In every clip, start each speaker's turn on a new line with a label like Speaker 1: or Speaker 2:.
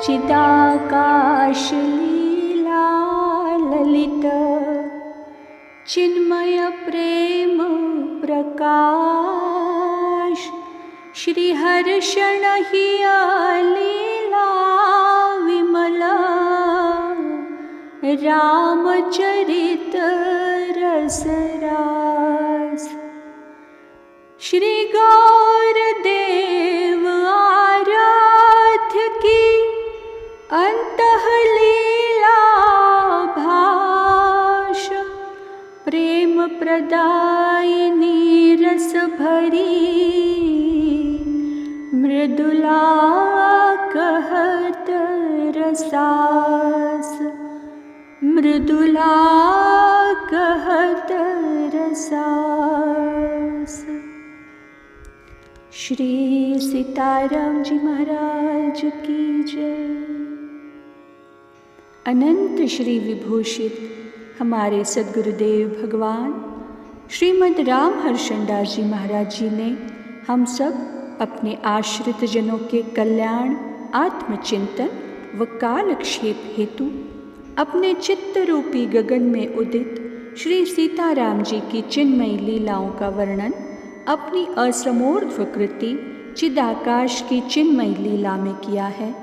Speaker 1: चिदाकाश लीला ललित चिन्मय प्रेम प्रकाश श्रीहर्षण हिया लीला विमला रामचरित रसरास श्री गौरदेव आराध्य की अंतःलीला भाष प्रेम प्रदायिनी रस भरी मृदुला कहत रसास मृदुला कहत रसास। श्री सीताराम जी महाराज की जय। अनंत श्री विभूषित हमारे सद्गुरुदेव भगवान श्रीमद् राम हर्षणदास जी महाराज जी ने हम सब अपने आश्रित जनों के कल्याण, आत्मचिंतन व कालक्षेप हेतु अपने चित्त रूपी गगन में उदित श्री सीताराम जी की चिन्मयी लीलाओं का वर्णन अपनी असमोर्ध्व कृति चिदाकाश की चिन्मयी लीला में किया है,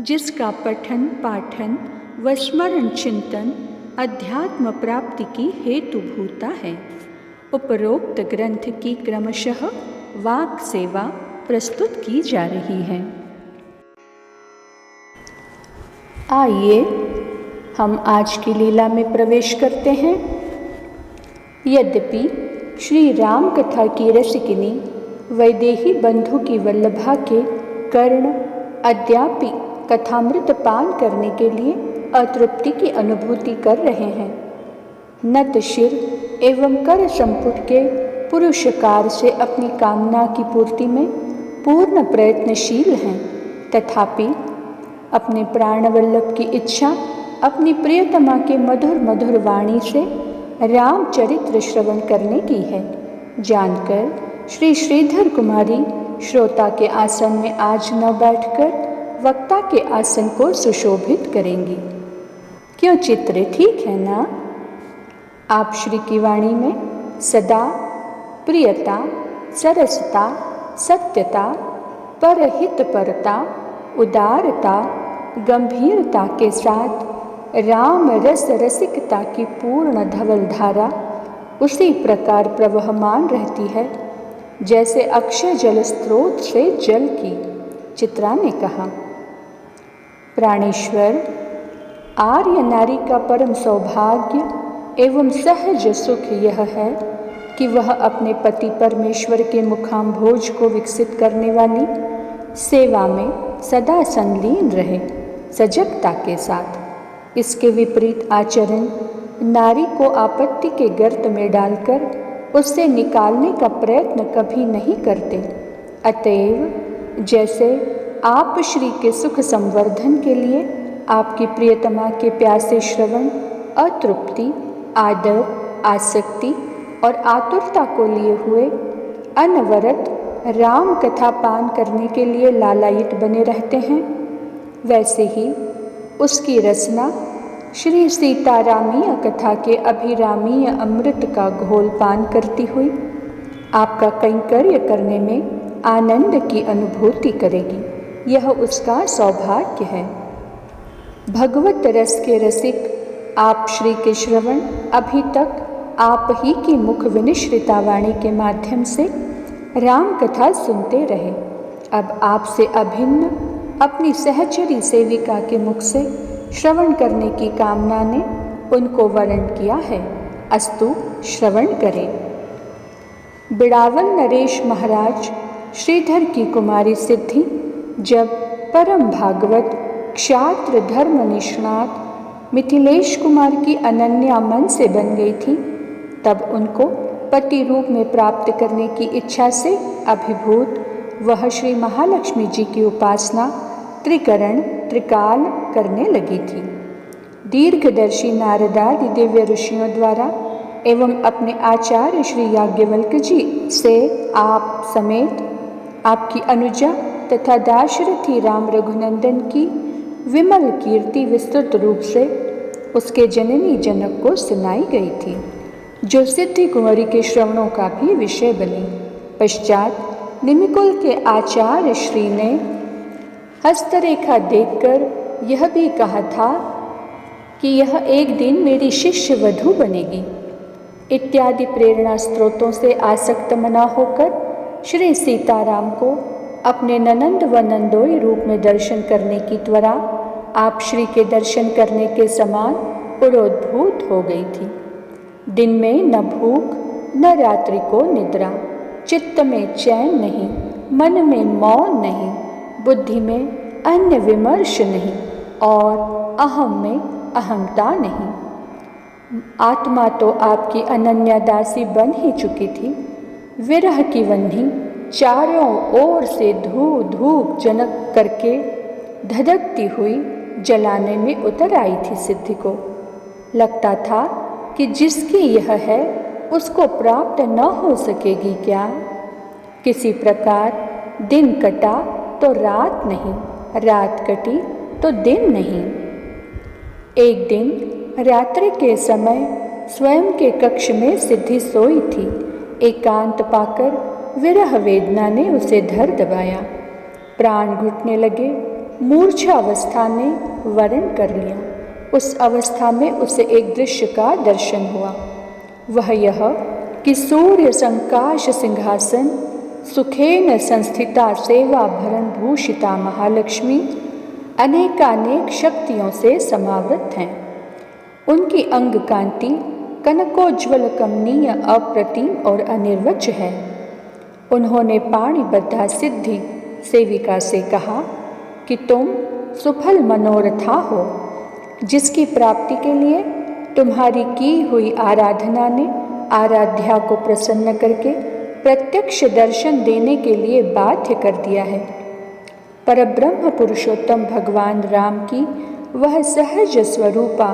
Speaker 1: जिसका पठन पाठन व स्मरण चिंतन अध्यात्म प्राप्ति की हेतुभूता है। उपरोक्त ग्रंथ की क्रमशः वाक सेवा प्रस्तुत की जा रही है। आइए हम आज की लीला में प्रवेश करते हैं। यद्यपि श्री राम कथा की रसिकिनी वैदेही बंधु की वल्लभा के कर्ण अद्यापि कथामृत पान करने के लिए अतृप्ति की अनुभूति कर रहे हैं। नत शिर एवं कर संपुट के पुरुषकार से अपनी कामना की पूर्ति में पूर्ण प्रयत्नशील हैं, तथापि अपने प्राणवल्लभ की इच्छा अपनी प्रियतमा के मधुर मधुर वाणी से रामचरित्र श्रवण करने की है। जानकर श्री श्रीधर कुमारी श्रोता के आसन में आज न बैठकर वक्ता के आसन को सुशोभित करेंगी। क्यों चित्र ठीक है ना? आप श्री की वाणी में सदा प्रियता, सरसता, सत्यता, परहितपरता, उदारता, गंभीरता के साथ राम रस रसिकता की पूर्ण धवल धारा उसी प्रकार प्रवहमान रहती है जैसे अक्षय जल स्रोत से जल की। चित्रा ने कहा, प्राणेश्वर, आर्य नारी का परम सौभाग्य एवं सहज सुख यह है कि वह अपने पति परमेश्वर के मुखाम्भोज को विकसित करने वाली सेवा में सदा संलीन रहे, सजगता के साथ। इसके विपरीत आचरण नारी को आपत्ति के गर्त में डालकर उससे निकालने का प्रयत्न कभी नहीं करते। अतएव जैसे आप श्री के सुख संवर्धन के लिए आपकी प्रियतमा के प्यासे श्रवण, अतृप्ति, आदर, आसक्ति और आतुरता को लिए हुए अनवरत राम कथा पान करने के लिए लालायित बने रहते हैं, वैसे ही उसकी रचना श्री सीतारामीय कथा के अभिरामीय अमृत का घोल पान करती हुई आपका कैंकर्य करने में आनंद की अनुभूति करेगी। यह उसका सौभाग्य है। भगवत रस के रसिक आप श्री के श्रवण अभी तक आप ही की मुख विनिश्रिता वाणी के माध्यम से राम कथा सुनते रहे। अब आपसे अभिन्न अपनी सहचरी सेविका के मुख से श्रवण करने की कामना ने उनको वरण किया है। अस्तु श्रवण करें। बिड़ावन नरेश महाराज श्रीधर की कुमारी सिद्धि जब परम भागवत क्षात्र धर्म निष्णात मिथिलेश कुमार की अनन्या मन से बन गई थी, तब उनको पति रूप में प्राप्त करने की इच्छा से अभिभूत वह श्री महालक्ष्मी जी की उपासना त्रिकरण त्रिकाल करने लगी थी। दीर्घदर्शी नारदादि दिव्य ऋषियों द्वारा एवं अपने आचार्य श्री याज्ञवल्क्य जी से आप समेत आपकी अनुजा तथा दाशरथी राम रघुनंदन की विमल कीर्ति विस्तृत रूप से उसके जननी जनक को सुनाई गई थी, जो सिद्धि कुंवरी के श्रवणों का भी विषय बनी। पश्चात निमिकुल के आचार्य श्री ने हस्तरेखा देखकर यह भी कहा था कि यह एक दिन मेरी शिष्य वधू बनेगी। इत्यादि प्रेरणा स्रोतों से आसक्त मना होकर श्री सीताराम को अपने ननंद व नंदोई रूप में दर्शन करने की त्वरा आप श्री के दर्शन करने के समान पुरोद्भूत हो गई थी। दिन में न भूख न रात्रि को निद्रा, चित्त में चैन नहीं, मन में मौन नहीं, बुद्धि में अन्य विमर्श नहीं और अहम में अहमता नहीं। आत्मा तो आपकी अनन्या दासी बन ही चुकी थी। विरह की वह्नि चारों ओर से धूप जनक करके धधकती हुई जलाने में उतर आई थी। सिद्धि को लगता था कि जिसकी यह है उसको प्राप्त न हो सकेगी क्या। किसी प्रकार दिन कटा तो रात नहीं, रात कटी तो दिन नहीं। एक दिन रात्रि के समय स्वयं के कक्ष में सिद्धि सोई थी। एकांत पाकर विरह वेदना ने उसे धर दबाया, प्राण घुटने लगे। मूर्छा अवस्था ने वर्ण कर लिया। उस अवस्था में उसे एक दृश्य का दर्शन हुआ। वह यह कि सूर्य संकाश सिंहासन सुखेन संस्थिता सेवा भरण भूषिता महालक्ष्मी अनेकानेक शक्तियों से समावृत हैं। उनकी अंग कांति कनकोज्ज्वल कमनीय अप्रतिम और अनिर्वच्य है। उन्होंने पाणिबद्धा सिद्धि सेविका से कहा कि तुम सुफल मनोरथा हो, जिसकी प्राप्ति के लिए तुम्हारी की हुई आराधना ने आराध्या को प्रसन्न करके प्रत्यक्ष दर्शन देने के लिए बाध्य कर दिया है। परब्रह्म पुरुषोत्तम भगवान राम की वह सहज स्वरूपा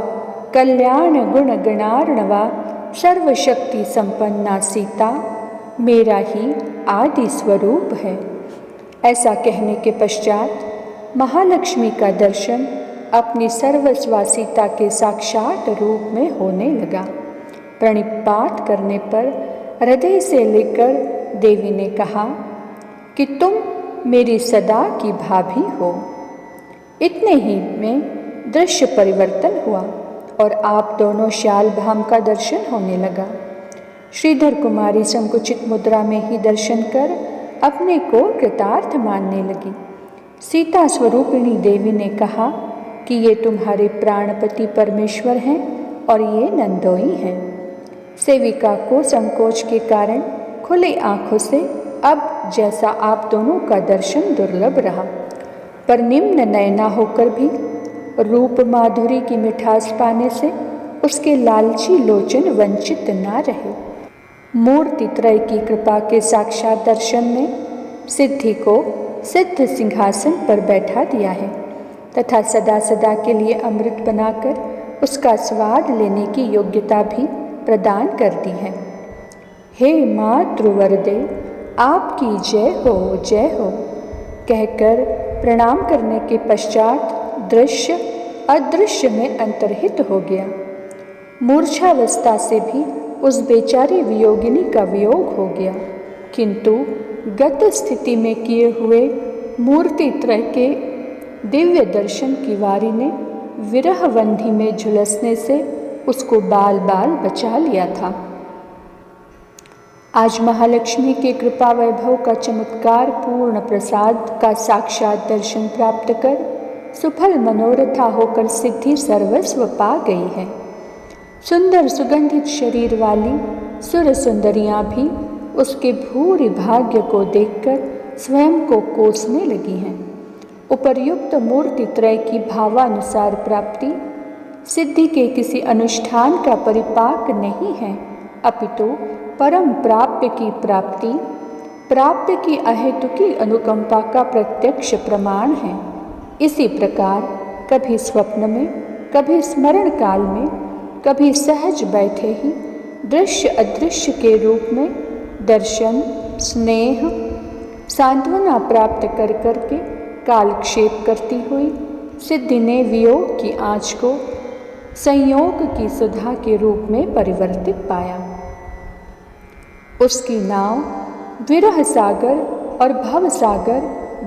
Speaker 1: कल्याण गुण गणार्णवा सर्वशक्ति संपन्ना सीता मेरा ही आदि स्वरूप है। ऐसा कहने के पश्चात महालक्ष्मी का दर्शन अपनी सर्वस्वा सीता के साक्षात रूप में होने लगा। प्रणिपात करने पर हृदय से लेकर देवी ने कहा कि तुम मेरी सदा की भाभी हो। इतने ही में दृश्य परिवर्तन हुआ और आप दोनों शाल भाम का दर्शन होने लगा। श्रीधर कुमारी संकुचित मुद्रा में ही दर्शन कर अपने को कृतार्थ मानने लगी। सीता स्वरूपिणी देवी ने कहा कि ये तुम्हारे प्राणपति परमेश्वर हैं और ये नंदोई हैं। सेविका को संकोच के कारण खुली आंखों से अब जैसा आप दोनों का दर्शन दुर्लभ रहा, पर निम्न नयना होकर भी रूप माधुरी की मिठास पाने से उसके लालची लोचन वंचित ना रहे। मूर्ति त्रय की कृपा के साक्षात दर्शन ने सिद्धि को सिद्ध सिंहासन पर बैठा दिया है तथा सदा सदा के लिए अमृत बनाकर उसका स्वाद लेने की योग्यता भी प्रदान कर दी है। हे मातृवरदे, आपकी जय हो कहकर प्रणाम करने के पश्चात दृश्य अदृश्य में अंतर्हित हो गया। मूर्छावस्था से भी उस बेचारी वियोगिनी का वियोग हो गया, किंतु गत स्थिति में किए हुए मूर्ति त्रय के दिव्य दर्शन की वारी ने विरह वंधी में झुलसने से उसको बाल बाल बचा लिया था। आज महालक्ष्मी के कृपा वैभव का चमत्कार पूर्ण प्रसाद का साक्षात दर्शन प्राप्त कर सुफल मनोरथा होकर सिद्धि सर्वस्व पा गई है। सुंदर सुगंधित शरीर वाली सुर सुंदरियाँ भी उसके भूरि भाग्य को देखकर स्वयं को कोसने लगी हैं। उपर्युक्त मूर्ति त्रय की भावानुसार प्राप्ति सिद्धि के किसी अनुष्ठान का परिपाक नहीं है, अपितु परम प्राप्य की प्राप्ति प्राप्य की अहेतुकी अनुकंपा का प्रत्यक्ष प्रमाण है। इसी प्रकार कभी स्वप्न में, कभी स्मरण काल में, कभी सहज बैठे ही दृश्य अदृश्य के रूप में दर्शन, स्नेह, सांत्वना प्राप्त कर करके कालक्षेप करती हुई सिद्धि ने वियोग की आँच को संयोग की सुधा के रूप में परिवर्तित पाया। उसकी नाव विरह सागर और भव सागर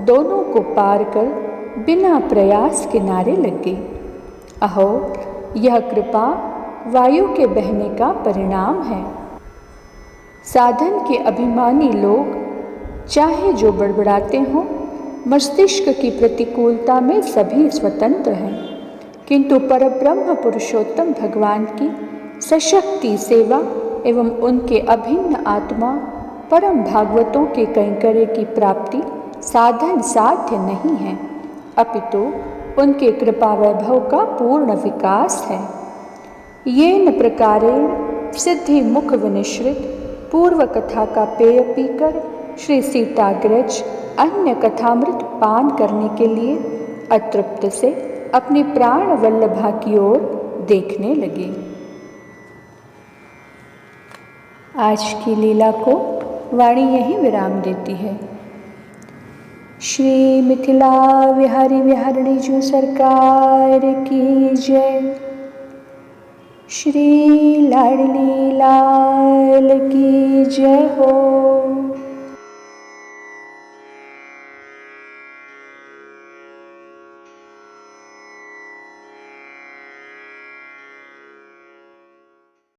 Speaker 1: दोनों को पार कर बिना प्रयास किनारे लग गई। अहो, यह कृपा वायु के बहने का परिणाम है। साधन के अभिमानी लोग चाहे जो बड़बड़ाते हों, मस्तिष्क की प्रतिकूलता में सभी स्वतंत्र हैं, किंतु परब्रह्म पुरुषोत्तम भगवान की सशक्ति सेवा एवं उनके अभिन्न आत्मा परम भागवतों के कैंकर्य की प्राप्ति साधन साध्य नहीं है, अपितु उनके कृपा वैभव का पूर्ण विकास है। येन प्रकारेण सिद्धि मुख विनिश्रित पूर्व कथा का पेय पीकर श्री सीताग्रज अन्य कथामृत पान करने के लिए अतृप्त से अपनी प्राण वल्लभा की ओर देखने लगे। आज की लीला को वाणी यहीं विराम देती है। श्री मिथिला विहारी विहारिणी जो सरकार की जय। श्री लाडली लाल की जय हो।